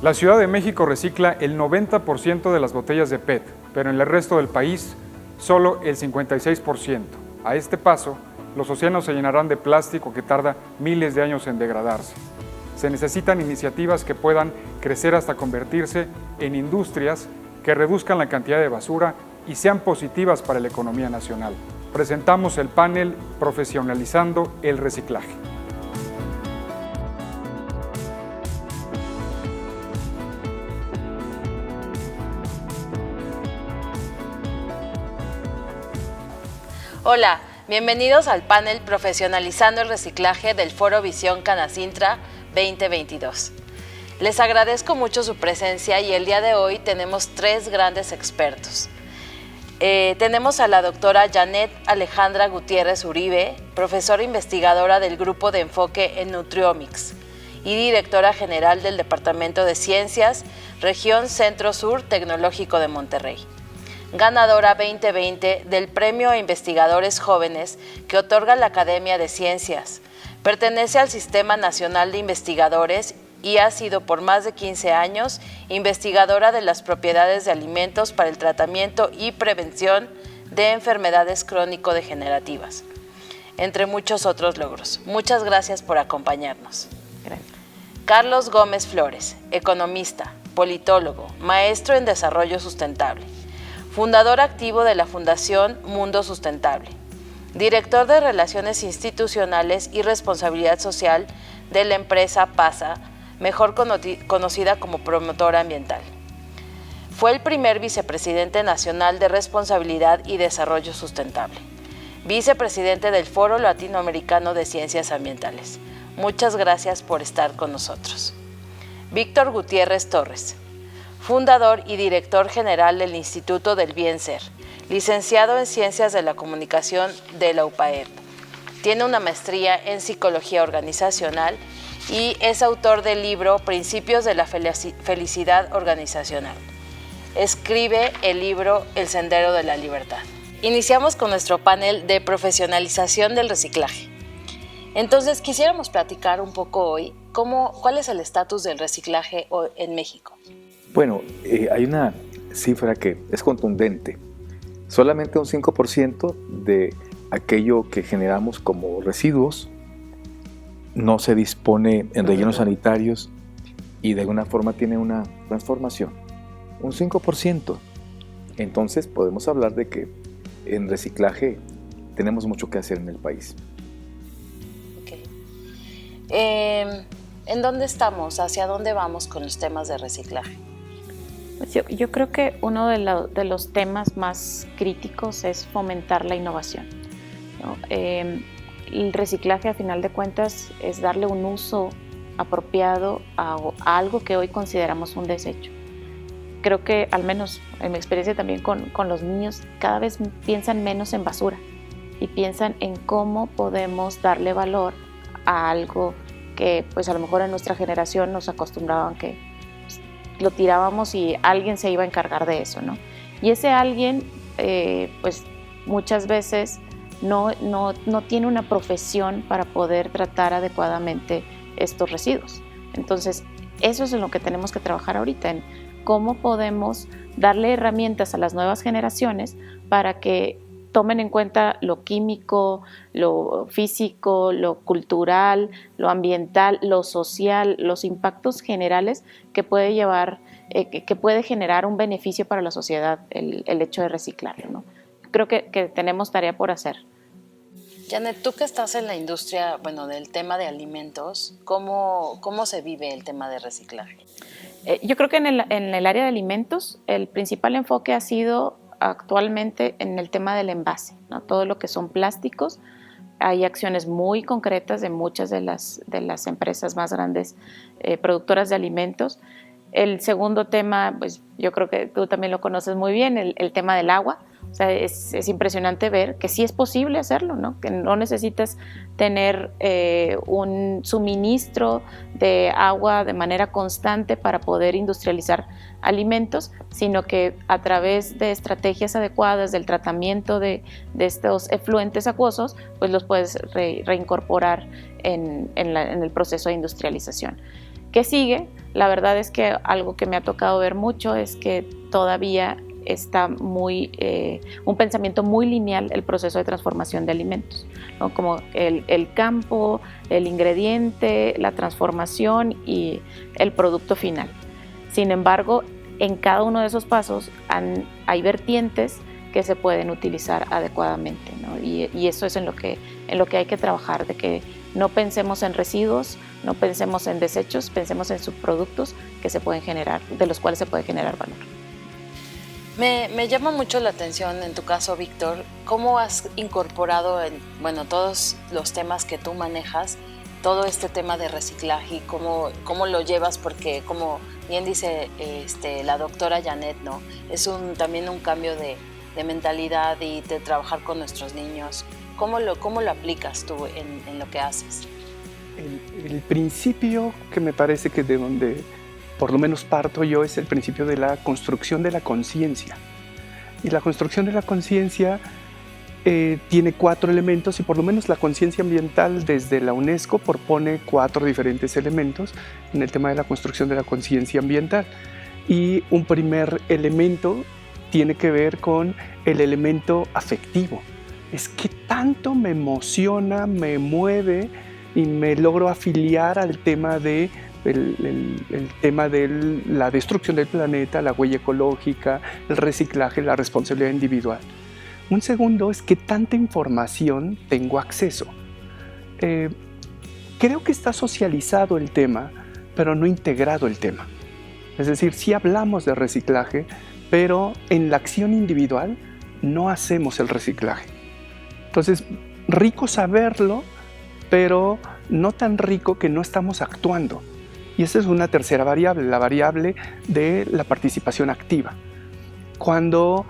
La Ciudad de México recicla el 90% de las botellas de PET, pero en el resto del país solo el 56%. A este paso, los océanos se llenarán de plástico que tarda miles de años en degradarse. Se necesitan iniciativas que puedan crecer hasta convertirse en industrias que reduzcan la cantidad de basura y sean positivas para la economía nacional. Presentamos el panel Profesionalizando el Reciclaje. Hola, bienvenidos al panel Profesionalizando el Reciclaje del Foro Visión Canacintra 2022. Les agradezco mucho su presencia y el día de hoy tenemos tres grandes expertos. Tenemos a la doctora Janet Alejandra Gutiérrez Uribe, profesora investigadora del Grupo de Enfoque en Nutriomics y directora general del Departamento de Ciencias, Región Centro-Sur Tecnológico de Monterrey. Ganadora 2020 del Premio a Investigadores Jóvenes que otorga la Academia de Ciencias. Pertenece al Sistema Nacional de Investigadores y ha sido por más de 15 años investigadora de las propiedades de alimentos para el tratamiento y prevención de enfermedades crónico-degenerativas, entre muchos otros logros. Muchas gracias por acompañarnos. Gracias. Carlos Gómez Flores, economista, politólogo, maestro en desarrollo sustentable, fundador activo de la Fundación Mundo Sustentable, director de Relaciones Institucionales y Responsabilidad Social de la empresa PASA, mejor conocida como promotora ambiental. Fue el primer vicepresidente nacional de Responsabilidad y Desarrollo Sustentable, vicepresidente del Foro Latinoamericano de Ciencias Ambientales. Muchas gracias por estar con nosotros. Víctor Gutiérrez Torres, fundador y director general del Instituto del Bien Ser, licenciado en Ciencias de la Comunicación de la UPAEP. Tiene una maestría en Psicología Organizacional y es autor del libro Principios de la Felicidad Organizacional. Escribe el libro El Sendero de la Libertad. Iniciamos con nuestro panel de profesionalización del reciclaje. Entonces, quisiéramos platicar un poco hoy cuál es el estatus del reciclaje en México. Bueno, hay una cifra que es contundente. Solamente un 5% de aquello que generamos como residuos no se dispone en rellenos sanitarios y de alguna forma tiene una transformación. Un 5%. Entonces podemos hablar de que en reciclaje tenemos mucho que hacer en el país. Okay. ¿En dónde estamos? ¿Hacia dónde vamos con los temas de reciclaje? Yo creo que uno de los temas más críticos es fomentar la innovación, ¿no? El reciclaje, a final de cuentas, es darle un uso apropiado a algo que hoy consideramos un desecho. Creo que, al menos en mi experiencia también con los niños, cada vez piensan menos en basura y piensan en cómo podemos darle valor a algo que pues a lo mejor en nuestra generación nos acostumbraban que lo tirábamos y alguien se iba a encargar de eso, ¿no? Y ese alguien, pues muchas veces no tiene una profesión para poder tratar adecuadamente estos residuos. Entonces, eso es en lo que tenemos que trabajar ahorita, en cómo podemos darle herramientas a las nuevas generaciones para que tomen en cuenta lo químico, lo físico, lo cultural, lo ambiental, lo social, los impactos generales que puede llevar, que puede generar un beneficio para la sociedad el hecho de reciclarlo, ¿no? Creo que tenemos tarea por hacer. Janet, tú que estás en la industria, del tema de alimentos, ¿cómo se vive el tema de reciclaje? Yo creo que en el área de alimentos el principal enfoque ha sido actualmente en el tema del envase, ¿no? Todo lo que son plásticos. Hay acciones muy concretas de muchas de las empresas más grandes productoras de alimentos. El segundo tema, pues yo creo que tú también lo conoces muy bien, el tema del agua. O sea, es impresionante ver que sí es posible hacerlo, ¿no? Que no necesitas tener un suministro de agua de manera constante para poder industrializar alimentos, sino que a través de estrategias adecuadas del tratamiento de estos efluentes acuosos, pues los puedes reincorporar en el proceso de industrialización. ¿Qué sigue? La verdad es que algo que me ha tocado ver mucho es que todavía está un pensamiento muy lineal el proceso de transformación de alimentos, ¿no? Como el campo, el ingrediente, la transformación y el producto final. Sin embargo, en cada uno de esos pasos hay vertientes que se pueden utilizar adecuadamente, ¿no? Y eso es en lo que hay que trabajar, de que no pensemos en residuos, no pensemos en desechos, pensemos en subproductos que se pueden generar, de los cuales se puede generar valor. Me llama mucho la atención en tu caso, Víctor, cómo has incorporado en todos los temas que tú manejas, todo este tema de reciclaje y cómo lo llevas, porque como bien dice la doctora Janet, ¿no? Es también un cambio de mentalidad y de trabajar con nuestros niños. ¿Cómo lo aplicas tú en lo que haces? El principio que me parece que de donde por lo menos parto yo es el principio de la construcción de la conciencia. Y la construcción de la conciencia tiene 4 elementos y por lo menos la conciencia ambiental desde la UNESCO propone 4 diferentes elementos en el tema de la construcción de la conciencia ambiental. Y un primer elemento tiene que ver con el elemento afectivo. Es que tanto me emociona, me mueve y me logro afiliar al tema de el tema de la destrucción del planeta, la huella ecológica, el reciclaje, la responsabilidad individual. Un segundo es que tanta información tengo acceso. Creo que está socializado el tema, pero no integrado el tema. Es decir, sí hablamos de reciclaje, pero en la acción individual no hacemos el reciclaje. Entonces, rico saberlo, pero no tan rico que no estamos actuando. Y esa es una tercera variable, la variable de la participación activa. Cuando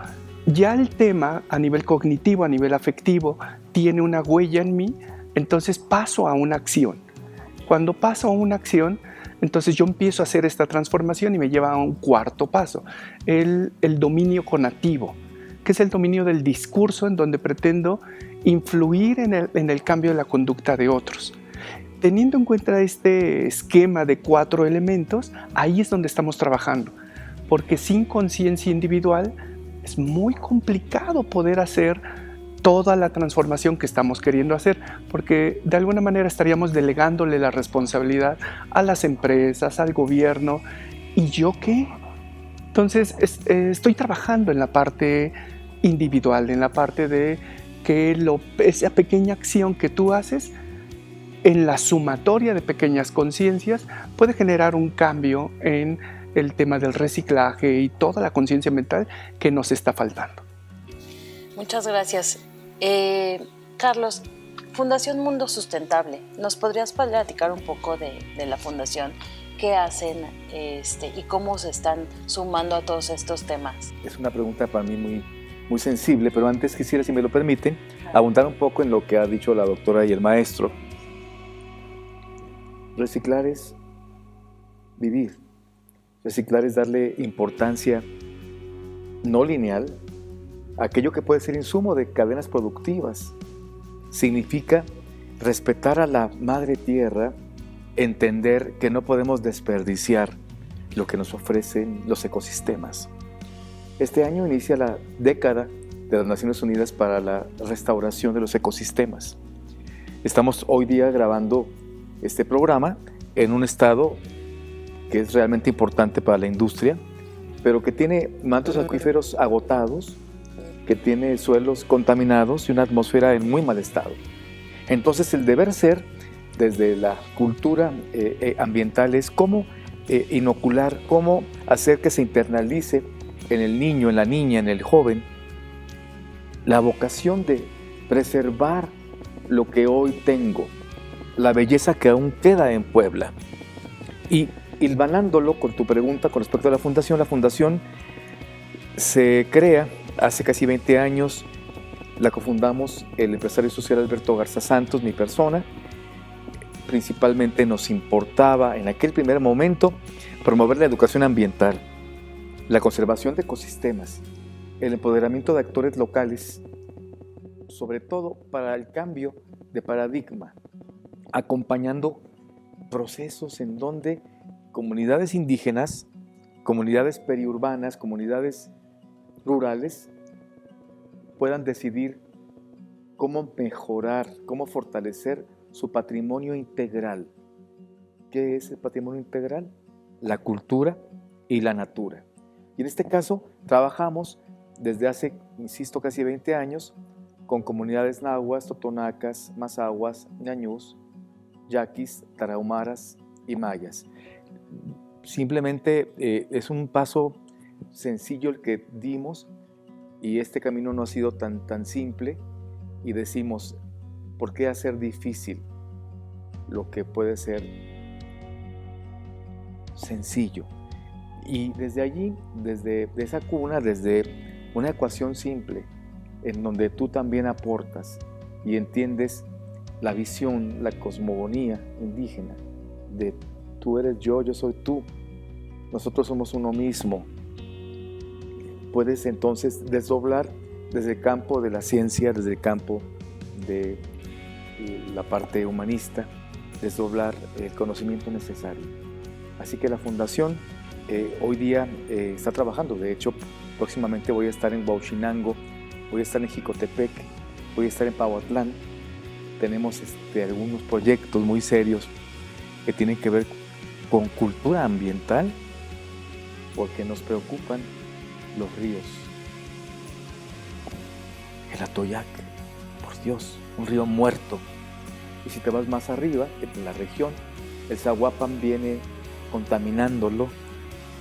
ya el tema a nivel cognitivo, a nivel afectivo, tiene una huella en mí, entonces paso a una acción. Cuando paso a una acción, entonces yo empiezo a hacer esta transformación y me lleva a un cuarto paso, el dominio conativo, que es el dominio del discurso en donde pretendo influir en el cambio de la conducta de otros. Teniendo en cuenta este esquema de 4 elementos, ahí es donde estamos trabajando, porque sin conciencia individual es muy complicado poder hacer toda la transformación que estamos queriendo hacer, porque de alguna manera estaríamos delegándole la responsabilidad a las empresas, al gobierno, ¿y yo qué? Entonces estoy trabajando en la parte individual, en la parte de que esa pequeña acción que tú haces, en la sumatoria de pequeñas conciencias, puede generar un cambio en el tema del reciclaje y toda la conciencia mental que nos está faltando. Muchas gracias. Carlos, Fundación Mundo Sustentable, ¿nos podrías platicar un poco de la fundación? ¿Qué hacen y cómo se están sumando a todos estos temas? Es una pregunta para mí muy sensible, pero antes quisiera, si me lo permiten, abundar un poco en lo que ha dicho la doctora y el maestro. Reciclar es vivir. Reciclar es darle importancia no lineal a aquello que puede ser insumo de cadenas productivas. Significa respetar a la madre tierra, entender que no podemos desperdiciar lo que nos ofrecen los ecosistemas. Este año inicia la década de las Naciones Unidas para la restauración de los ecosistemas. Estamos hoy día grabando este programa en un estado que es realmente importante para la industria, pero que tiene mantos acuíferos agotados, que tiene suelos contaminados y una atmósfera en muy mal estado. Entonces el deber ser desde la cultura ambiental es cómo inocular, cómo hacer que se internalice en el niño, en la niña, en el joven, la vocación de preservar lo que hoy tengo, la belleza que aún queda en Puebla. Y hilvanándolo con tu pregunta con respecto a la fundación se crea hace casi 20 años, la cofundamos el empresario social Alberto Garza Santos, mi persona. Principalmente nos importaba en aquel primer momento promover la educación ambiental, la conservación de ecosistemas, el empoderamiento de actores locales, sobre todo para el cambio de paradigma, acompañando procesos en donde comunidades indígenas, comunidades periurbanas, comunidades rurales puedan decidir cómo mejorar, cómo fortalecer su patrimonio integral. ¿Qué es el patrimonio integral? La cultura y la natura. Y en este caso trabajamos desde hace, insisto, casi 20 años con comunidades nahuas, totonacas, mazahuas, ñañús, yaquis, tarahumaras y mayas. Simplemente es un paso sencillo el que dimos, y este camino no ha sido tan simple, y decimos, ¿por qué hacer difícil lo que puede ser sencillo? Y desde allí, desde esa cuna, desde una ecuación simple, en donde tú también aportas y entiendes la visión, la cosmogonía indígena de tú eres yo soy tú, nosotros somos uno mismo, puedes entonces desdoblar desde el campo de la ciencia, desde el campo de la parte humanista, desdoblar el conocimiento necesario. Así que la Fundación hoy día está trabajando. De hecho, próximamente voy a estar en Huauchinango, voy a estar en Jicotepec, voy a estar en Pahuatlán. Tenemos algunos proyectos muy serios que tienen que ver con cultura ambiental, porque nos preocupan los ríos. El Atoyac, por Dios, un río muerto. Y si te vas más arriba, en la región, el Zahuapan viene contaminándolo,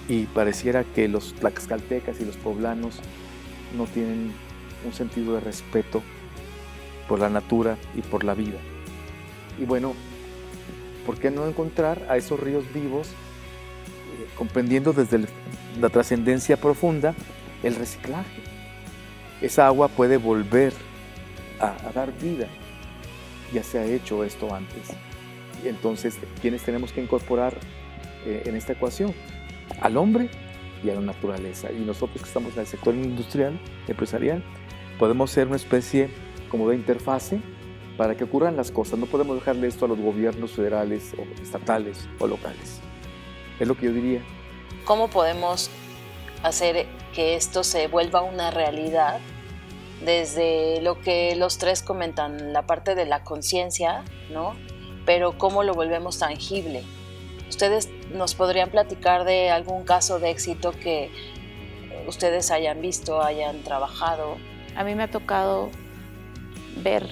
y pareciera que los tlaxcaltecas y los poblanos no tienen un sentido de respeto por la natura y por la vida. Y bueno, ¿por qué no encontrar a esos ríos vivos, comprendiendo desde la trascendencia profunda el reciclaje? Esa agua puede volver a dar vida. Ya se ha hecho esto antes. Y entonces, ¿quiénes tenemos que incorporar en esta ecuación? Al hombre y a la naturaleza. Y nosotros que estamos en el sector industrial, empresarial, podemos ser una especie como de interfase para que ocurran las cosas. No podemos dejarle esto a los gobiernos federales o estatales o locales. Es lo que yo diría. ¿Cómo podemos hacer que esto se vuelva una realidad? Desde lo que los tres comentan, la parte de la conciencia, ¿no? Pero ¿cómo lo volvemos tangible? ¿Ustedes nos podrían platicar de algún caso de éxito que ustedes hayan visto, hayan trabajado? A mí me ha tocado ver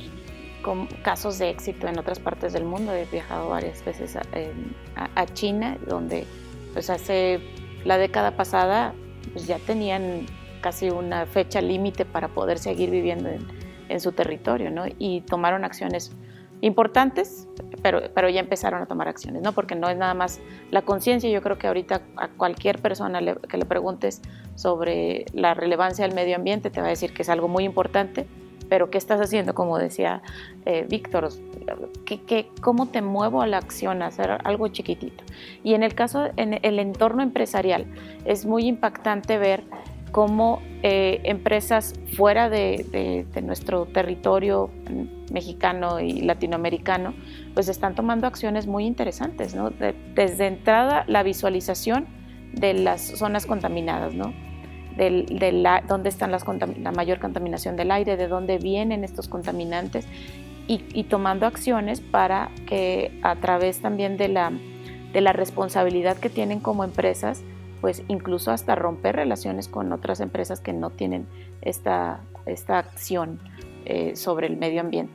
casos de éxito en otras partes del mundo. He viajado varias veces a China, donde pues hace la década pasada pues ya tenían casi una fecha límite para poder seguir viviendo en su territorio, ¿no? Y tomaron acciones importantes, pero ya empezaron a tomar acciones, ¿no? Porque no es nada más la conciencia. Yo creo que ahorita a cualquier persona que le preguntes sobre la relevancia del medio ambiente te va a decir que es algo muy importante, pero ¿qué estás haciendo? Como decía Víctor, ¿cómo te muevo a la acción, a hacer algo chiquitito? Y en el caso, en el entorno empresarial, es muy impactante ver cómo empresas fuera de nuestro territorio mexicano y latinoamericano, pues están tomando acciones muy interesantes, ¿no? Desde entrada, la visualización de las zonas contaminadas, ¿no? Dónde están la mayor contaminación del aire, de dónde vienen estos contaminantes, y tomando acciones para que a través también de la responsabilidad que tienen como empresas, pues incluso hasta romper relaciones con otras empresas que no tienen esta acción sobre el medio ambiente.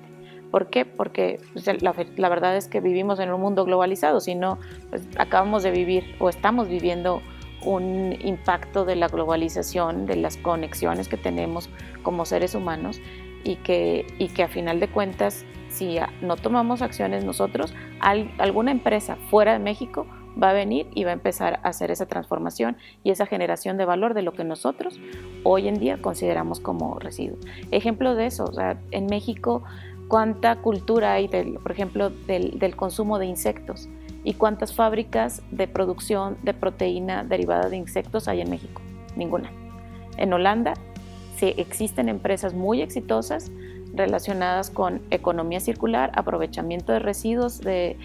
¿Por qué? Porque pues, la verdad es que vivimos en un mundo globalizado, si no, pues, acabamos de vivir o estamos viviendo un impacto de la globalización, de las conexiones que tenemos como seres humanos, y que a final de cuentas, si no tomamos acciones nosotros, alguna empresa fuera de México va a venir y va a empezar a hacer esa transformación y esa generación de valor de lo que nosotros hoy en día consideramos como residuos. Ejemplo de eso, o sea, en México, ¿cuánta cultura hay, por ejemplo, del consumo de insectos? ¿Y cuántas fábricas de producción de proteína derivada de insectos hay en México? Ninguna. En Holanda sí existen empresas muy exitosas relacionadas con economía circular, aprovechamiento de residuos del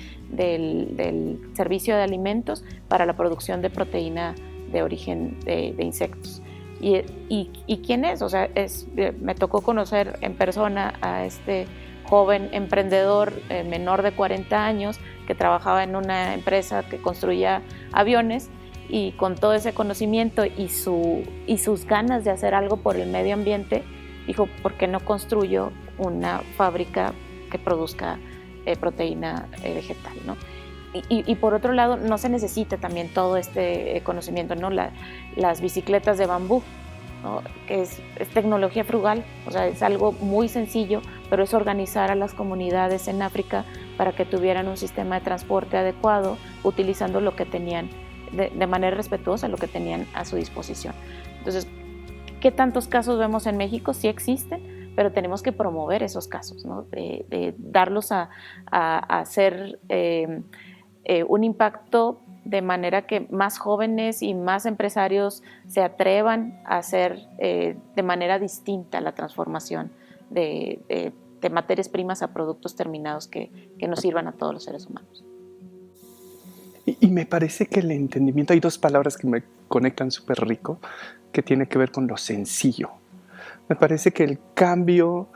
servicio de alimentos para la producción de proteína de origen de insectos. ¿Y quién es? O sea, me tocó conocer en persona a este joven emprendedor menor de 40 años que trabajaba en una empresa que construía aviones, y con todo ese conocimiento y sus ganas de hacer algo por el medio ambiente, dijo, ¿por qué no construyo una fábrica que produzca proteína vegetal, ¿no? Y por otro lado, no se necesita también todo este conocimiento, ¿no? Las bicicletas de bambú, ¿no? Que es tecnología frugal, o sea, es algo muy sencillo, pero es organizar a las comunidades en África para que tuvieran un sistema de transporte adecuado, utilizando lo que tenían de manera respetuosa, lo que tenían a su disposición. Entonces, ¿qué tantos casos vemos en México? Sí existen, pero tenemos que promover esos casos, ¿no? De darlos a hacer un impacto de manera que más jóvenes y más empresarios se atrevan a hacer de manera distinta la transformación de materias primas a productos terminados que nos sirvan a todos los seres humanos. Y me parece que el entendimiento, hay dos palabras que me conectan súper rico, que tiene que ver con lo sencillo. Me parece que el cambio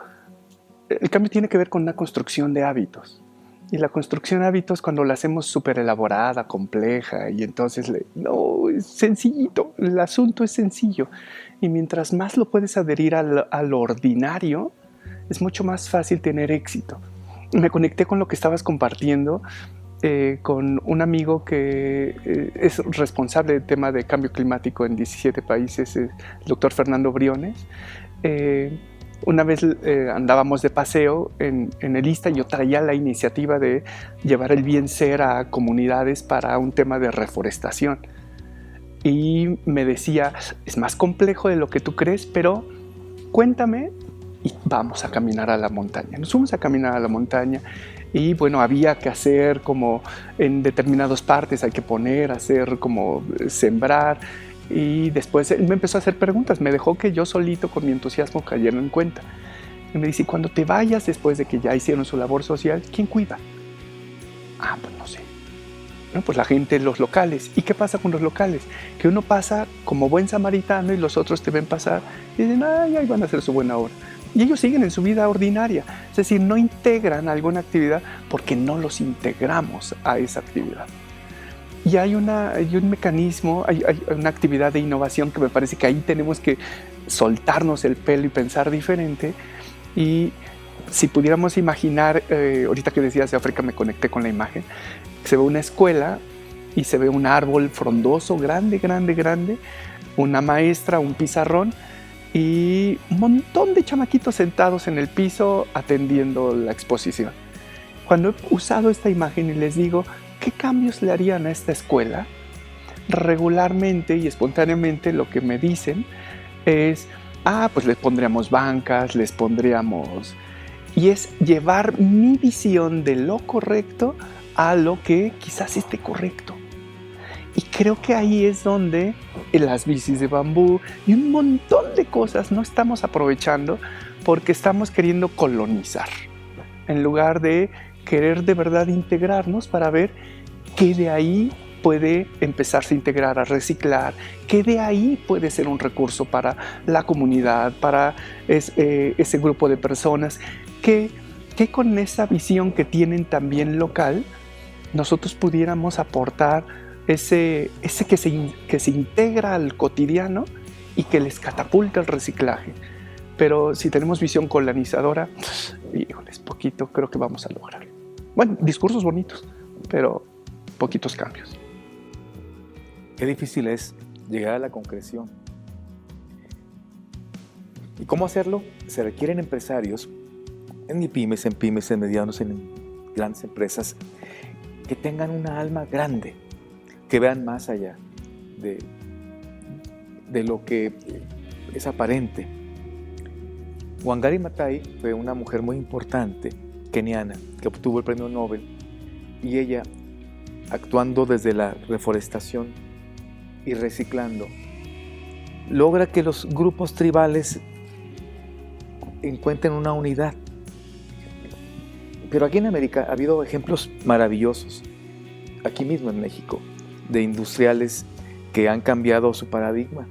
tiene que ver con una construcción de hábitos. Y la construcción de hábitos, cuando la hacemos súper elaborada, compleja, y entonces, no, es sencillito, el asunto es sencillo. Y mientras más lo puedes adherir al ordinario, es mucho más fácil tener éxito. Me conecté con lo que estabas compartiendo, con un amigo que es responsable del tema de cambio climático en 17 países, el doctor Fernando Briones. Una vez andábamos de paseo en el ISSSTE y yo traía la iniciativa de llevar el bien ser a comunidades para un tema de reforestación. Y me decía, es más complejo de lo que tú crees, pero cuéntame y vamos a caminar a la montaña. Nos fuimos a caminar a la montaña y bueno, había que hacer como en determinadas partes, hay que poner, hacer como sembrar. Y después él me empezó a hacer preguntas, me dejó que yo solito con mi entusiasmo cayera en cuenta. Y me dice, cuando te vayas después de que ya hicieron su labor social, ¿quién cuida? Pues no sé. No, pues la gente, los locales. ¿Y qué pasa con los locales? Que uno pasa como buen samaritano y los otros te ven pasar y dicen, ahí van a hacer su buena obra. Y ellos siguen en su vida ordinaria. Es decir, no integran alguna actividad porque no los integramos a esa actividad. Y hay un mecanismo, hay una actividad de innovación que me parece que ahí tenemos que soltarnos el pelo y pensar diferente. Y si pudiéramos imaginar, ahorita que decías de África me conecté con la imagen, se ve una escuela y se ve un árbol frondoso, grande, una maestra, un pizarrón y un montón de chamaquitos sentados en el piso atendiendo la exposición. Cuando he usado esta imagen y les digo, ¿qué cambios le harían a esta escuela? Regularmente y espontáneamente lo que me dicen es, pues les pondríamos bancas, les pondríamos... Y es llevar mi visión de lo correcto a lo que quizás esté correcto. Y creo que ahí es donde las bicis de bambú y un montón de cosas no estamos aprovechando porque estamos queriendo colonizar, en lugar de querer de verdad integrarnos para ver qué de ahí puede empezarse a integrar, a reciclar, qué de ahí puede ser un recurso para la comunidad, para ese grupo de personas, que con esa visión que tienen también local, nosotros pudiéramos aportar ese que se integra al cotidiano y que les catapulta el reciclaje. Pero si tenemos visión colonizadora, híjoles, poquito creo que vamos a lograr. Bueno, discursos bonitos, pero poquitos cambios. Qué difícil es llegar a la concreción. ¿Y cómo hacerlo? Se requieren empresarios en pymes, en medianos, en grandes empresas, que tengan una alma grande, que vean más allá de lo que es aparente. Wangari Maathai fue una mujer muy importante, keniana, que obtuvo el premio Nobel, y ella, actuando desde la reforestación y reciclando, logra que los grupos tribales encuentren una unidad. Pero aquí en América ha habido ejemplos maravillosos, aquí mismo en México, de industriales que han cambiado su paradigma,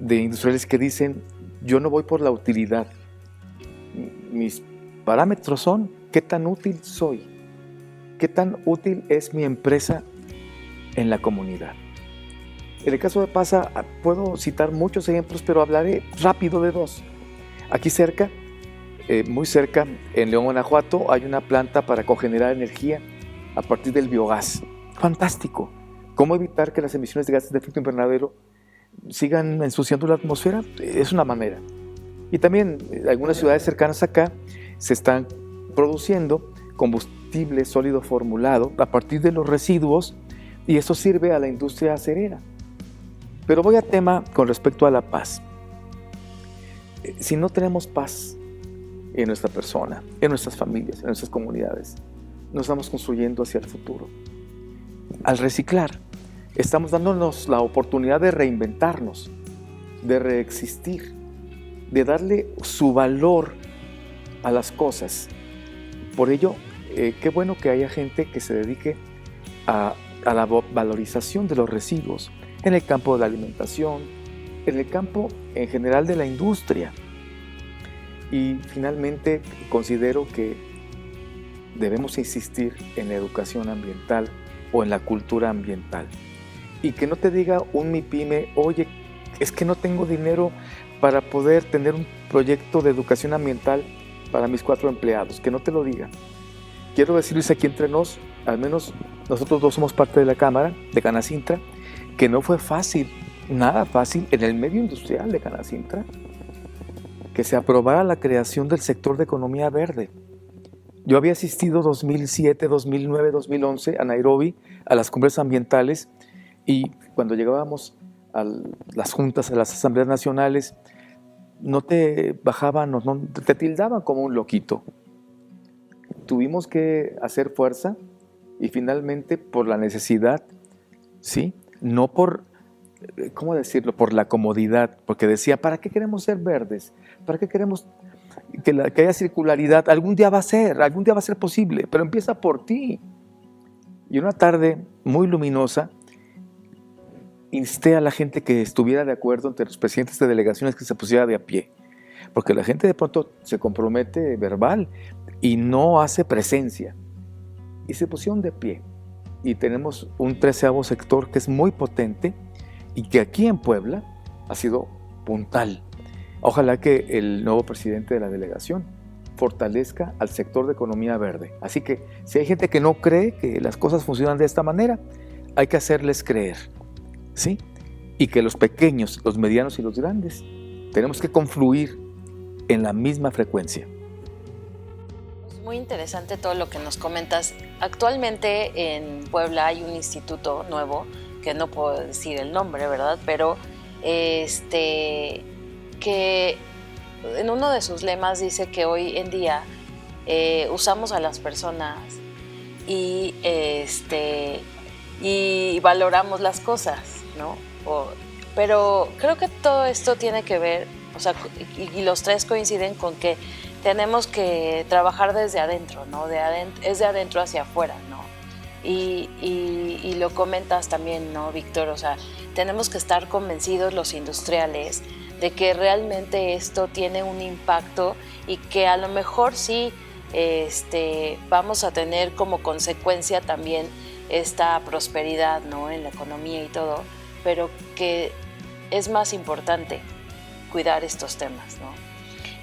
de industriales que dicen, yo no voy por la utilidad, mis parámetros son qué tan útil soy, qué tan útil es mi empresa en la comunidad. En el caso de PASA puedo citar muchos ejemplos, pero hablaré rápido de dos. Aquí cerca, muy cerca, en León, Guanajuato, hay una planta para cogenerar energía a partir del biogás. Fantástico. ¿Cómo evitar que las emisiones de gases de efecto invernadero sigan ensuciando la atmósfera? Es una manera. Y también en algunas ciudades cercanas acá se están produciendo combustible sólido formulado a partir de los residuos y eso sirve a la industria acerera. Pero voy a tema con respecto a la paz. Si no tenemos paz en nuestra persona, en nuestras familias, en nuestras comunidades, no estamos construyendo hacia el futuro. Al reciclar, estamos dándonos la oportunidad de reinventarnos, de reexistir, de darle su valor a las cosas. Por ello, qué bueno que haya gente que se dedique a la valorización de los residuos en el campo de la alimentación, en el campo en general de la industria. Y finalmente considero que debemos insistir en la educación ambiental o en la cultura ambiental. Y que no te diga un MIPYME, oye, es que no tengo dinero para poder tener un proyecto de educación ambiental para mis 4 empleados, que no te lo diga. Quiero decirles aquí entre nos, al menos nosotros dos somos parte de la Cámara de Canacintra, que no fue fácil, nada fácil en el medio industrial de Canacintra, que se aprobara la creación del sector de economía verde. Yo había asistido 2007, 2009, 2011 a Nairobi, a las cumbres ambientales, y cuando llegábamos a las juntas, a las asambleas nacionales, no te bajaban, no, te tildaban como un loquito. Tuvimos que hacer fuerza y finalmente por la necesidad, ¿sí? No por, ¿cómo decirlo? Por la comodidad, porque decía, ¿para qué queremos ser verdes? ¿Para qué queremos que haya circularidad? Algún día va a ser posible, pero empieza por ti. Y una tarde muy luminosa, insté a la gente que estuviera de acuerdo entre los presidentes de delegaciones que se pusiera de a pie, porque la gente de pronto se compromete verbal y no hace presencia, y se pusieron de pie, y tenemos un 13º sector que es muy potente y que aquí en Puebla ha sido puntal. Ojalá que el nuevo presidente de la delegación fortalezca al sector de economía verde. Así que si hay gente que no cree que las cosas funcionan de esta manera, hay que hacerles creer, ¿sí? Y que los pequeños, los medianos y los grandes tenemos que confluir en la misma frecuencia. Es muy interesante todo lo que nos comentas. Actualmente en Puebla hay un instituto nuevo, que no puedo decir el nombre, ¿verdad? Pero que en uno de sus lemas dice que hoy en día usamos a las personas y valoramos las cosas, ¿no? Pero creo que todo esto tiene que ver, o sea, y los tres coinciden con que tenemos que trabajar desde adentro, ¿no? Es de adentro hacia afuera, ¿no? Y lo comentas también, ¿no, Víctor? O sea, tenemos que estar convencidos los industriales de que realmente esto tiene un impacto y que a lo mejor sí vamos a tener como consecuencia también esta prosperidad, ¿no? En la economía y todo, pero que es más importante cuidar estos temas, ¿no?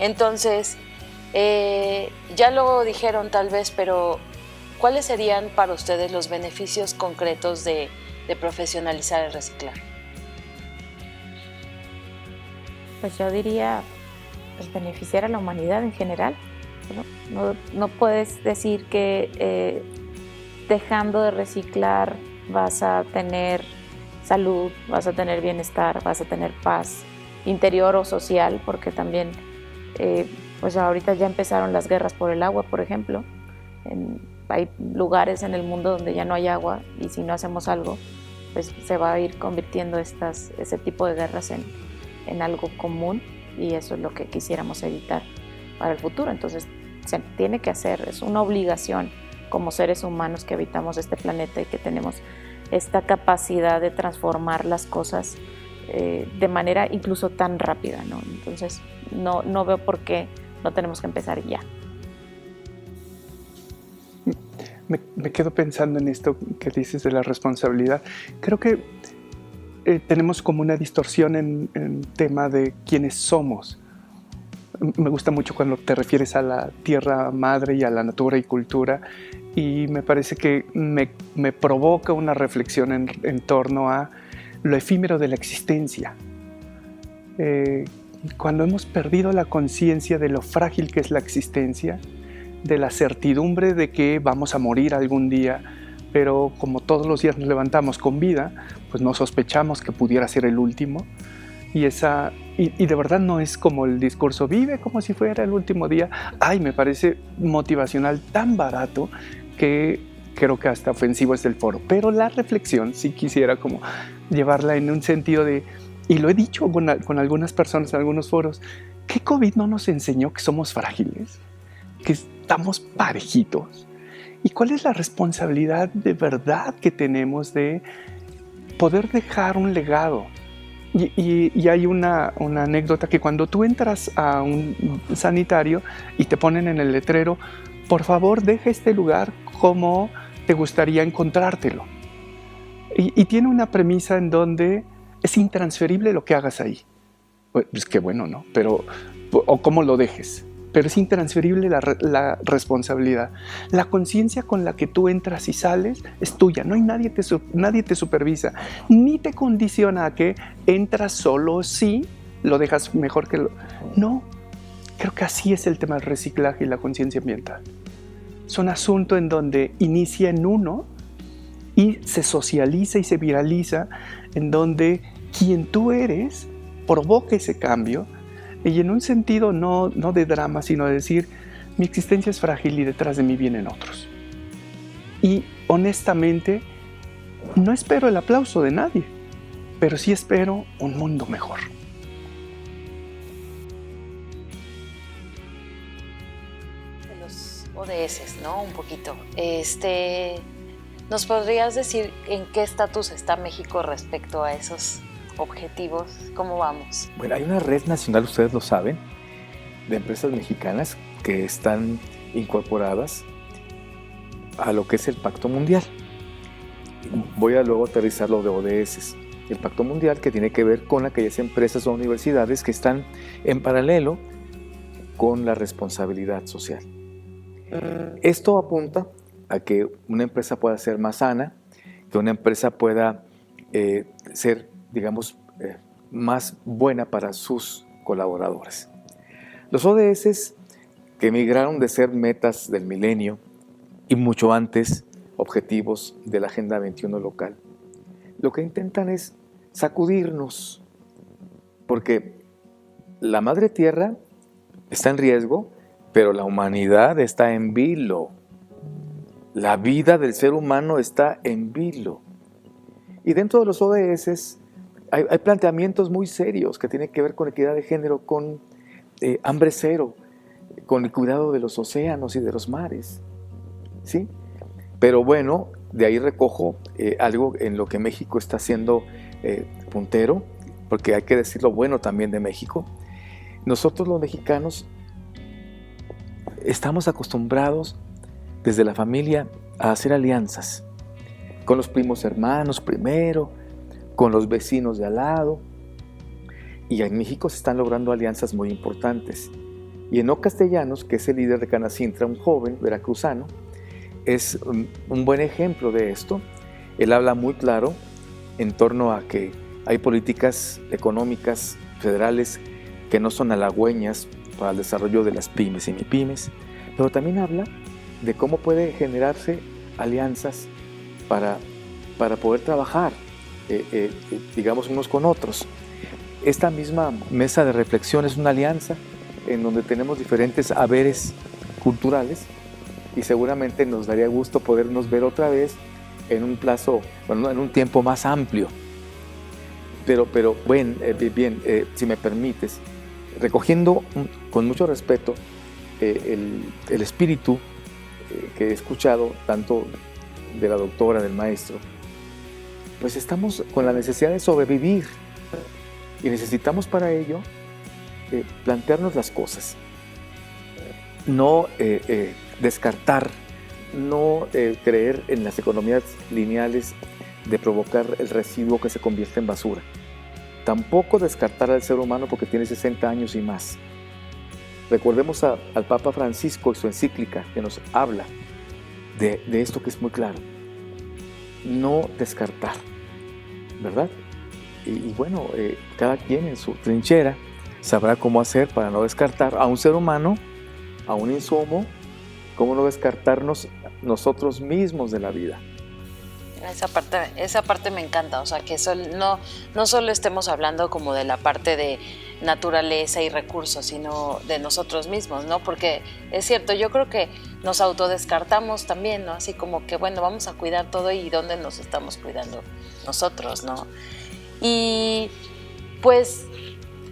Entonces, ya lo dijeron tal vez, pero ¿cuáles serían para ustedes los beneficios concretos de profesionalizar el reciclaje? Pues yo diría, pues beneficiar a la humanidad en general, ¿no? No puedes decir que dejando de reciclar vas a tener salud, vas a tener bienestar, vas a tener paz interior o social, porque también pues ahorita ya empezaron las guerras por el agua, por ejemplo. Hay lugares en el mundo donde ya no hay agua y si no hacemos algo, pues se va a ir convirtiendo ese tipo de guerras en algo común. y eso es lo que quisiéramos evitar para el futuro. Entonces se tiene que hacer, es una obligación como seres humanos que habitamos este planeta y que tenemos esta capacidad de transformar las cosas de manera incluso tan rápida, ¿no? Entonces no veo por qué no tenemos que empezar ya. Me quedo pensando en esto que dices de la responsabilidad. Creo que tenemos como una distorsión en tema de quiénes somos. Me gusta mucho cuando te refieres a la tierra madre y a la natura y cultura, y me parece que me provoca una reflexión en torno a lo efímero de la existencia. Cuando hemos perdido la conciencia de lo frágil que es la existencia, de la certidumbre de que vamos a morir algún día, pero como todos los días nos levantamos con vida, pues no sospechamos que pudiera ser el último. Y de verdad no es como el discurso, vive como si fuera el último día. Ay, me parece motivacional tan barato que creo que hasta ofensivo es del foro. Pero la reflexión sí quisiera como llevarla en un sentido de, y lo he dicho con algunas personas en algunos foros, ¿qué COVID no nos enseñó que somos frágiles? Que estamos parejitos. ¿Y cuál es la responsabilidad de verdad que tenemos de poder dejar un legado? Y hay una anécdota que cuando tú entras a un sanitario y te ponen en el letrero, por favor deja este lugar como te gustaría encontrártelo. Y tiene una premisa en donde es intransferible lo que hagas ahí. Pues qué bueno, ¿no? Pero, o cómo lo dejes. Pero es intransferible la responsabilidad. La conciencia con la que tú entras y sales es tuya. No hay nadie te supervisa, ni te condiciona a que entras solo si lo dejas mejor que lo... No, creo que así es el tema del reciclaje y la conciencia ambiental. Es un asunto en donde inicia en uno y se socializa y se viraliza, en donde quien tú eres provoca ese cambio. Y en un sentido no de drama, sino de decir, mi existencia es frágil y detrás de mí vienen otros. Y honestamente, no espero el aplauso de nadie, pero sí espero un mundo mejor. De los ODS, ¿no? Un poquito. ¿Nos podrías decir en qué estatus está México respecto a esos objetivos? ¿Cómo vamos? Bueno, hay una red nacional, ustedes lo saben, de empresas mexicanas que están incorporadas a lo que es el Pacto Mundial. Voy a luego aterrizar lo de ODS. El Pacto Mundial, que tiene que ver con aquellas empresas o universidades que están en paralelo con la responsabilidad social. Esto apunta a que una empresa pueda ser más sana, que una empresa pueda ser, digamos, más buena para sus colaboradores. Los ODS, que migraron de ser metas del milenio y mucho antes objetivos de la Agenda 21 local, lo que intentan es sacudirnos, porque la madre tierra está en riesgo, pero la humanidad está en vilo. La vida del ser humano está en vilo. Y dentro de los ODS hay planteamientos muy serios que tienen que ver con equidad de género, con hambre cero, con el cuidado de los océanos y de los mares, ¿sí? Pero bueno, de ahí recojo algo en lo que México está siendo puntero, porque hay que decir lo bueno también de México. Nosotros los mexicanos estamos acostumbrados desde la familia a hacer alianzas con los primos hermanos primero, con los vecinos de al lado, y en México se están logrando alianzas muy importantes. Y Enoc Castellanos, que es el líder de Canacintra, un joven veracruzano, es un buen ejemplo de esto. Él habla muy claro en torno a que hay políticas económicas federales que no son halagüeñas para el desarrollo de las pymes y mipymes, pero también habla de cómo puede generarse alianzas para poder trabajar, digamos, unos con otros. Esta misma mesa de reflexión es una alianza en donde tenemos diferentes haberes culturales y seguramente nos daría gusto podernos ver otra vez en un plazo, bueno, en un tiempo más amplio. Pero bueno, bien, si me permites, recogiendo con mucho respeto el espíritu que he escuchado tanto de la doctora, del maestro, pues estamos con la necesidad de sobrevivir y necesitamos para ello plantearnos las cosas, no descartar, no creer en las economías lineales de provocar el residuo que se convierte en basura. Tampoco descartar al ser humano porque tiene 60 años y más. Recordemos al Papa Francisco y su encíclica que nos habla de esto que es muy claro. No descartar, ¿verdad? Y bueno, cada quien en su trinchera sabrá cómo hacer para no descartar a un ser humano, a un insumo, cómo no descartarnos nosotros mismos de la vida. Esa parte me encanta, o sea, que no solo estemos hablando como de la parte de naturaleza y recursos, sino de nosotros mismos, ¿no? Porque es cierto, yo creo que nos autodescartamos también, ¿no? Así como que, bueno, vamos a cuidar todo y ¿dónde nos estamos cuidando nosotros, ¿no? Y pues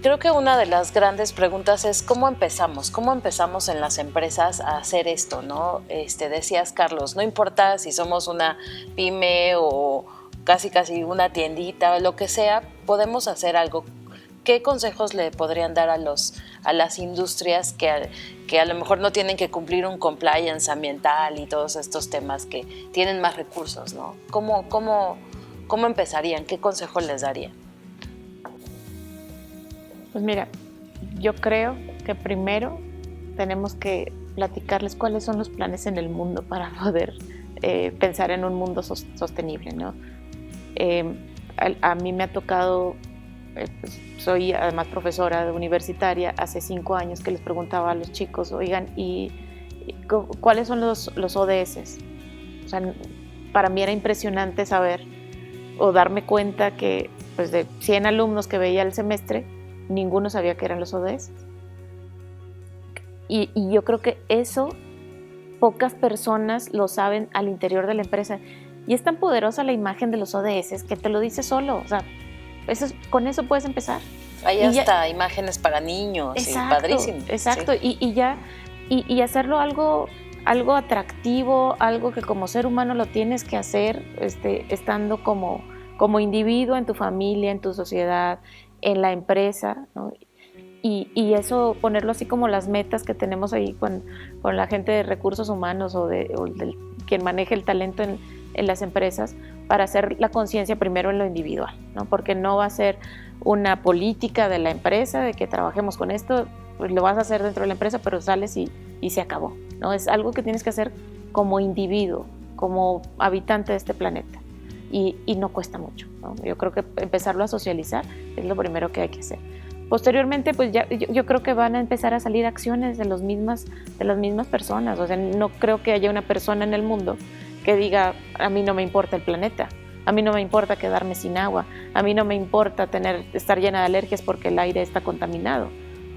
creo que una de las grandes preguntas es ¿cómo empezamos en las empresas a hacer esto, ¿no? Decías, Carlos, no importa si somos una pyme o casi una tiendita o lo que sea, podemos hacer algo. ¿Qué consejos le podrían dar a las industrias que a lo mejor no tienen que cumplir un compliance ambiental y todos estos temas que tienen más recursos, ¿no? ¿Cómo empezarían? ¿Qué consejo les darían? Pues mira, yo creo que primero tenemos que platicarles cuáles son los planes en el mundo para poder pensar en un mundo sostenible, ¿no? A mí me ha tocado, pues, soy además profesora universitaria, hace 5 años que les preguntaba a los chicos, oigan, ¿y cuáles son los ODS? O sea, para mí era impresionante saber o darme cuenta que pues, de 100 alumnos que veía el semestre, ninguno sabía qué eran los ODS. Y yo creo que eso pocas personas lo saben al interior de la empresa. Y es tan poderosa la imagen de los ODS que te lo dice solo. O sea, con eso puedes empezar. Hay hasta imágenes para niños, exacto, y padrísimo. Exacto, sí. y hacerlo algo atractivo, algo que como ser humano lo tienes que hacer estando como individuo en tu familia, en tu sociedad, en la empresa, ¿no? Y eso ponerlo así como las metas que tenemos ahí con la gente de recursos humanos o quien maneja el talento en las empresas, para hacer la conciencia primero en lo individual, ¿no? Porque no va a ser una política de la empresa de que trabajemos con esto, pues lo vas a hacer dentro de la empresa, pero sales y se acabó, ¿no? Es algo que tienes que hacer como individuo, como habitante de este planeta. Y no cuesta mucho, ¿no? Yo creo que empezarlo a socializar es lo primero que hay que hacer. Posteriormente, pues yo creo que van a empezar a salir acciones de las mismas personas. O sea, no creo que haya una persona en el mundo que diga, a mí no me importa el planeta, a mí no me importa quedarme sin agua, a mí no me importa estar llena de alergias porque el aire está contaminado,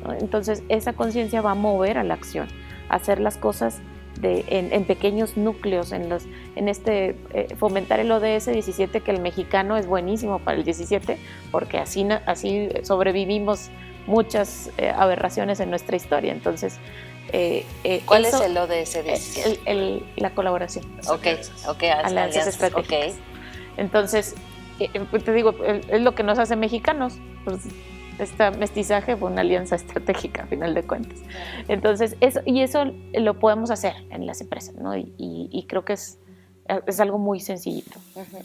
¿no? Entonces, esa conciencia va a mover a la acción, a hacer las cosas en pequeños núcleos, fomentar el ODS 17, que el mexicano es buenísimo para el 17, porque así sobrevivimos muchas aberraciones en nuestra historia. Entonces, ¿cuál es el ODS 17? La colaboración. Ok, alianzas estratégicas. Okay. Entonces, te digo, es lo que nos hace mexicanos. Pues, este mestizaje fue una alianza estratégica, a final de cuentas. Entonces, eso lo podemos hacer en las empresas, ¿no? Y creo que es algo muy sencillito.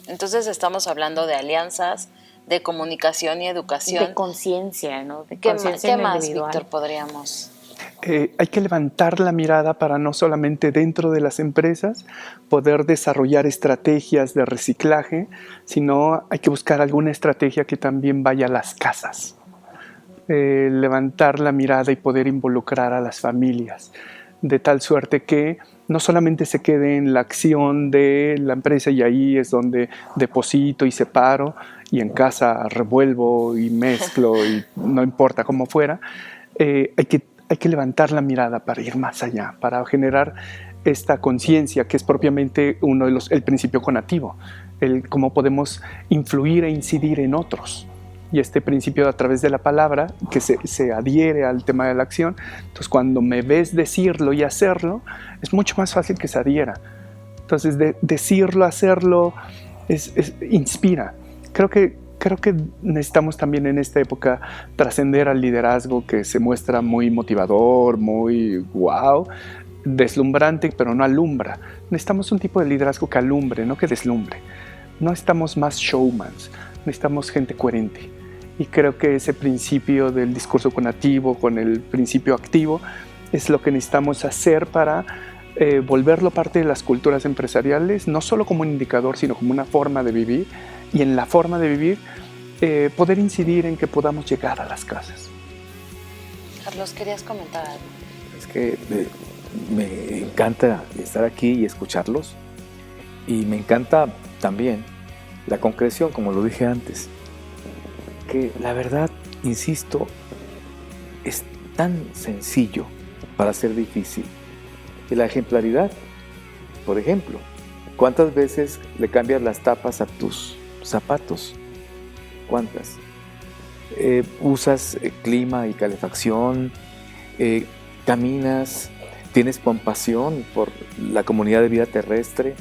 Entonces, estamos hablando de alianzas, de comunicación y educación. De conciencia, ¿no? ¿Qué más, Víctor, podríamos...? Hay que levantar la mirada para no solamente dentro de las empresas poder desarrollar estrategias de reciclaje, sino hay que buscar alguna estrategia que también vaya a las casas. Levantar la mirada y poder involucrar a las familias, de tal suerte que no solamente se quede en la acción de la empresa y ahí es donde deposito y separo y en casa revuelvo y mezclo y no importa cómo fuera. Hay que levantar la mirada para ir más allá, para generar esta conciencia que es propiamente el principio conativo, el cómo podemos influir e incidir en otros. y este principio a través de la palabra que se adhiere al tema de la acción. Entonces cuando me ves decirlo y hacerlo, es mucho más fácil que se adhiera. Entonces decirlo, hacerlo, inspira. Creo que necesitamos también en esta época trascender al liderazgo que se muestra muy motivador, muy wow, deslumbrante, pero no alumbra. Necesitamos un tipo de liderazgo que alumbre, no que deslumbre. No necesitamos más showmans, necesitamos gente coherente. Y creo que ese principio del discurso conativo con el principio activo es lo que necesitamos hacer para volverlo parte de las culturas empresariales, no solo como un indicador, sino como una forma de vivir, y en la forma de vivir poder incidir en que podamos llegar a las casas. Carlos, ¿querías comentar algo? Es que me encanta estar aquí y escucharlos, y me encanta también la concreción, como lo dije antes, que la verdad, insisto, es tan sencillo para ser difícil. Y la ejemplaridad, por ejemplo, ¿cuántas veces le cambias las tapas a tus zapatos? ¿Cuántas? Usas clima y calefacción, caminas, tienes compasión por la comunidad de vida terrestre.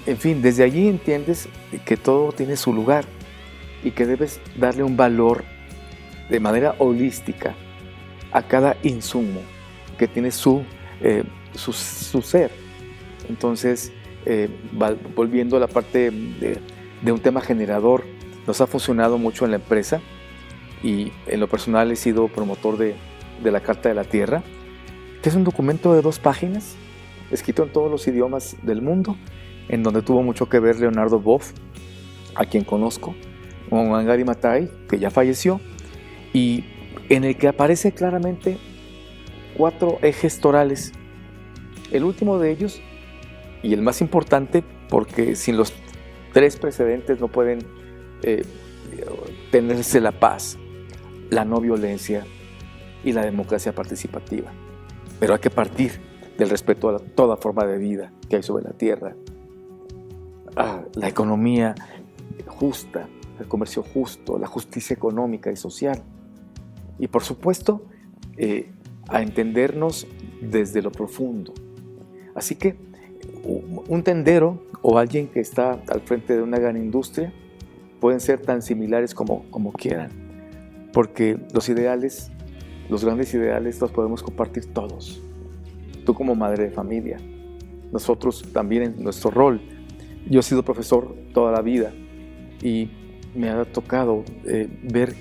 En fin, desde allí entiendes que todo tiene su lugar y que debes darle un valor de manera holística a cada insumo que tiene su ser. Entonces, volviendo a la parte de un tema generador, nos ha funcionado mucho en la empresa, y en lo personal he sido promotor de la Carta de la Tierra, que es un documento de 2 páginas, escrito en todos los idiomas del mundo, en donde tuvo mucho que ver Leonardo Boff, a quien conozco, o Wangari Maathai, que ya falleció, y en el que aparece claramente 4 ejes torales. El último de ellos, y el más importante, porque sin los 3 precedentes no pueden tenerse la paz, la no violencia y la democracia participativa. Pero hay que partir del respeto a toda forma de vida que hay sobre la tierra, la economía justa, el comercio justo, la justicia económica y social, y por supuesto a entendernos desde lo profundo. Así que un tendero o alguien que está al frente de una gran industria pueden ser tan similares como quieran, porque los ideales, los grandes ideales, los podemos compartir todos. Tú como madre de familia, nosotros también en nuestro rol. Yo he sido profesor toda la vida y me ha tocado ver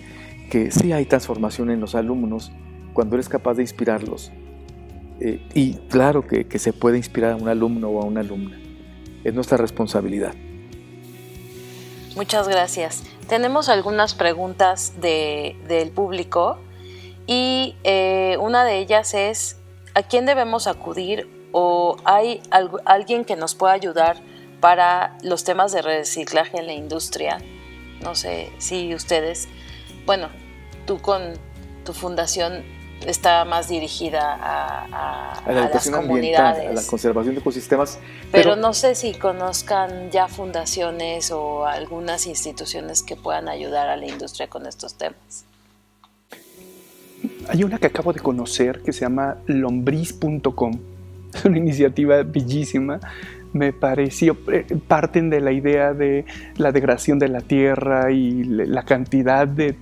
que sí hay transformación en los alumnos cuando eres capaz de inspirarlos. Y claro que se puede inspirar a un alumno o a una alumna. Es nuestra responsabilidad. Muchas gracias. Tenemos algunas preguntas del público y una de ellas es: ¿a quién debemos acudir o hay alguien que nos pueda ayudar para los temas de reciclaje en la industria? No sé si ustedes, bueno, tú con tu fundación está más dirigida a la educación las ambiental, comunidades, a la conservación de ecosistemas. pero no sé si conozcan ya fundaciones o algunas instituciones que puedan ayudar a la industria con estos temas. Hay una que acabo de conocer que se llama lombriz.com. Es una iniciativa bellísima. Me pareció, parten de la idea de la degradación de la tierra y la cantidad de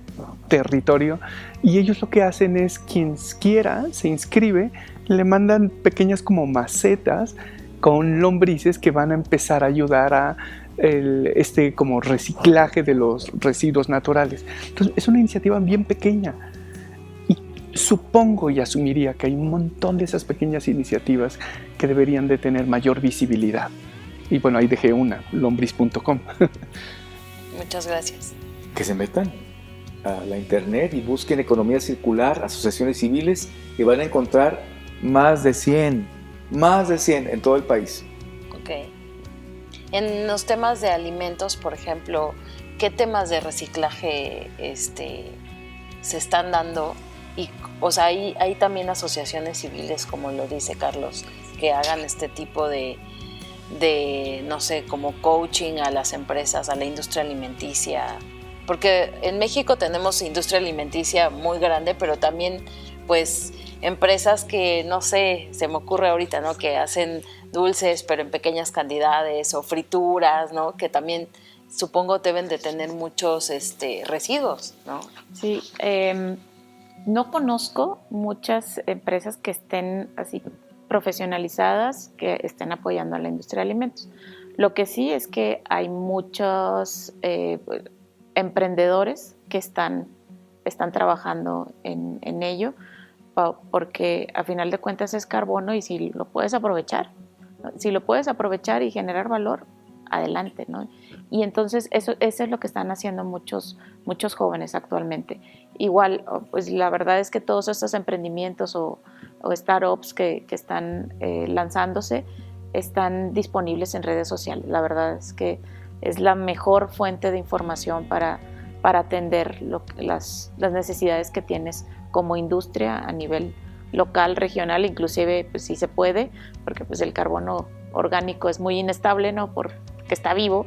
territorio, y ellos lo que hacen es, quien quiera se inscribe, le mandan pequeñas como macetas con lombrices que van a empezar a ayudar a como reciclaje de los residuos naturales. Entonces es una iniciativa bien pequeña, y supongo y asumiría que hay un montón de esas pequeñas iniciativas que deberían de tener mayor visibilidad. Y bueno, ahí dejé una, lombriz.com. Muchas gracias. Que se metan a la internet y busquen economía circular, asociaciones civiles, y van a encontrar más de 100 en todo el país. Ok. En los temas de alimentos, por ejemplo, ¿qué temas de reciclaje se están dando? Y, o sea, hay también asociaciones civiles, como lo dice Carlos, que hagan este tipo de no sé, como coaching a las empresas, a la industria alimenticia. porque en México tenemos industria alimenticia muy grande, pero también pues empresas que, no sé, se me ocurre ahorita, ¿no? Que hacen dulces pero en pequeñas cantidades, o frituras, ¿no? Que también supongo deben de tener muchos residuos, ¿no? Sí, no conozco muchas empresas que estén así profesionalizadas, que estén apoyando a la industria de alimentos. Lo que sí es que hay muchos emprendedores que están trabajando en ello, porque a final de cuentas es carbono y si lo puedes aprovechar, ¿no? Si lo puedes aprovechar y generar valor, adelante, ¿no? Y entonces eso es lo que están haciendo muchos jóvenes actualmente. Igual, pues la verdad es que todos estos emprendimientos o startups que están lanzándose están disponibles en redes sociales. La verdad es que es la mejor fuente de información para atender las necesidades que tienes como industria a nivel local, regional, inclusive pues si se puede, porque pues el carbono orgánico es muy inestable, ¿no? Porque está vivo,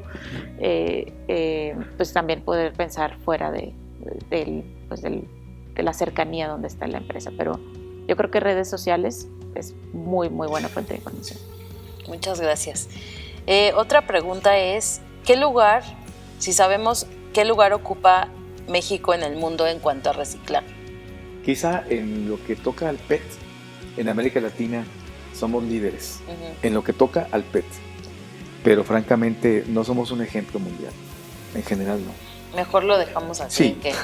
pues también poder pensar fuera de la cercanía donde está la empresa. Pero yo creo que redes sociales es muy, muy buena fuente de información. Muchas gracias. Otra pregunta es, si sabemos qué lugar ocupa México en el mundo en cuanto a reciclar? Quizá en lo que toca al PET, en América Latina somos líderes, en lo que toca al PET, pero francamente no somos un ejemplo mundial, en general no. Mejor lo dejamos así, Sí. que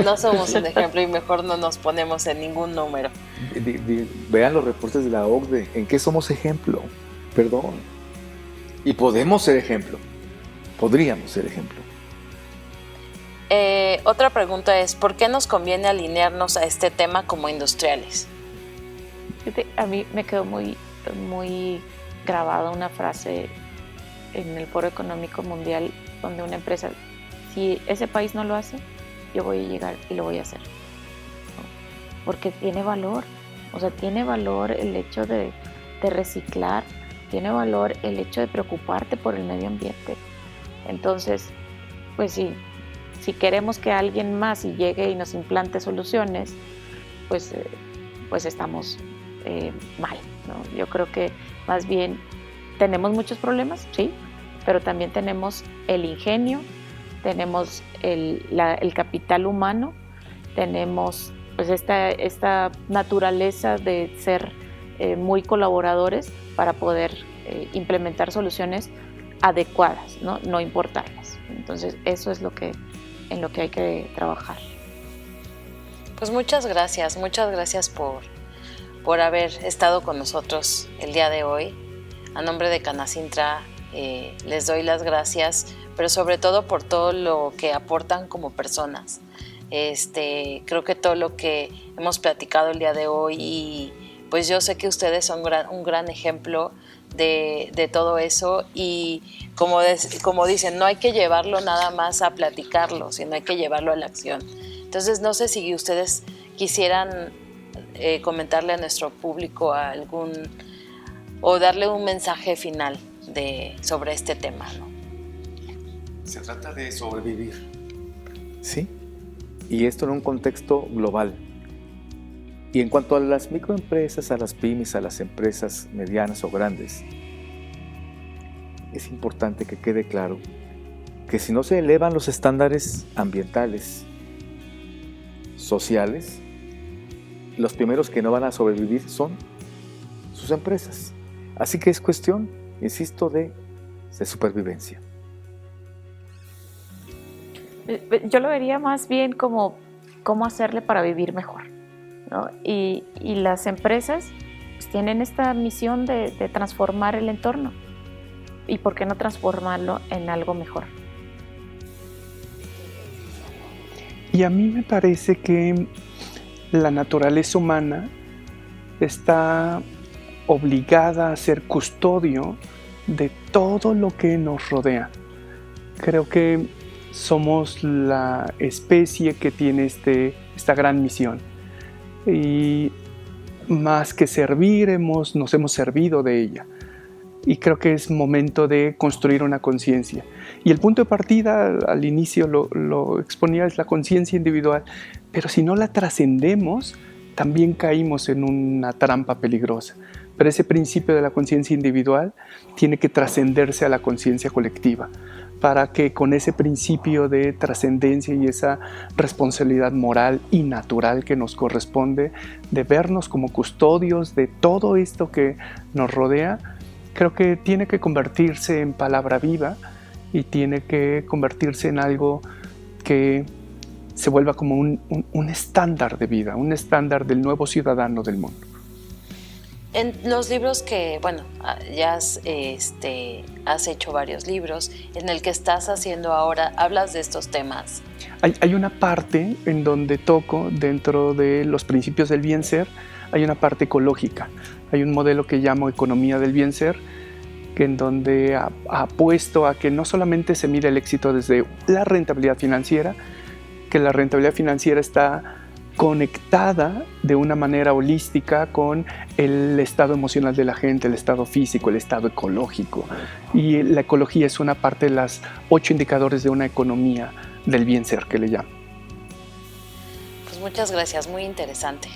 no somos un ejemplo y mejor no nos ponemos en ningún número. Vean los reportes de la OCDE, ¿en qué somos ejemplo? Perdón. Y podemos ser ejemplo, podríamos ser ejemplo. Otra pregunta es, ¿por qué nos conviene alinearnos a este tema como industriales? A mí me quedó muy, muy grabada una frase en el Foro Económico Mundial donde una empresa, si ese país no lo hace, yo voy a llegar y lo voy a hacer, ¿no? Porque tiene valor, o sea, tiene valor el hecho de reciclar, tiene valor el hecho de preocuparte por el medio ambiente. Entonces, pues sí, si queremos que alguien más llegue y nos implante soluciones, pues estamos mal, ¿no? Yo creo que más bien tenemos muchos problemas, sí, pero también tenemos el ingenio, tenemos el capital humano, tenemos pues esta naturaleza de ser muy colaboradores para poder implementar soluciones adecuadas, no importarlas. Entonces eso es en lo que hay que trabajar. Pues muchas gracias por haber estado con nosotros el día de hoy. A nombre de Canacintra les doy las gracias, pero sobre todo por todo lo que aportan como personas. Creo que todo lo que hemos platicado el día de hoy, y pues yo sé que ustedes son un gran ejemplo de todo eso, y como dicen, no hay que llevarlo nada más a platicarlo, sino hay que llevarlo a la acción. Entonces no sé si ustedes quisieran comentarle a nuestro público o darle un mensaje final sobre este tema, ¿no? Se trata de sobrevivir, ¿sí? Y esto en un contexto global. Y en cuanto a las microempresas, a las pymes, a las empresas medianas o grandes, es importante que quede claro que si no se elevan los estándares ambientales, sociales, los primeros que no van a sobrevivir son sus empresas. Así que es cuestión, insisto, de supervivencia. Yo lo vería más bien como cómo hacerle para vivir mejor, ¿no? Y las empresas pues, tienen esta misión de transformar el entorno. ¿Y por qué no transformarlo en algo mejor? Y a mí me parece que la naturaleza humana está obligada a ser custodio de todo lo que nos rodea. Creo que somos la especie que tiene esta gran misión. Y más que servir, nos hemos servido de ella. y creo que es momento de construir una conciencia. Y el punto de partida, al inicio lo exponía, es la conciencia individual, pero si no la trascendemos, también caímos en una trampa peligrosa. Pero ese principio de la conciencia individual tiene que trascenderse a la conciencia colectiva, para que con ese principio de trascendencia y esa responsabilidad moral y natural que nos corresponde de vernos como custodios de todo esto que nos rodea, creo que tiene que convertirse en palabra viva y tiene que convertirse en algo que se vuelva como un estándar de vida, un estándar del nuevo ciudadano del mundo. En los libros que, bueno, ya has hecho varios libros, en el que estás haciendo ahora, ¿hablas de estos temas? Hay una parte en donde toco, dentro de los principios del bien ser, hay una parte ecológica. Hay un modelo que llamo economía del bien ser, que en donde apuesto a que no solamente se mide el éxito desde la rentabilidad financiera, que la rentabilidad financiera está conectada de una manera holística con el estado emocional de la gente, el estado físico, el estado ecológico. Y la ecología es una parte de las 8 indicadores de una economía del bien ser, que le llamo. Pues muchas gracias, muy interesante.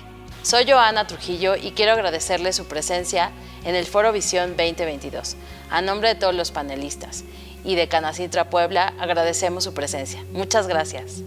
Soy Joana Trujillo y quiero agradecerle su presencia en el Foro Visión 2022. A nombre de todos los panelistas y de Canacintra Puebla, agradecemos su presencia. Muchas gracias.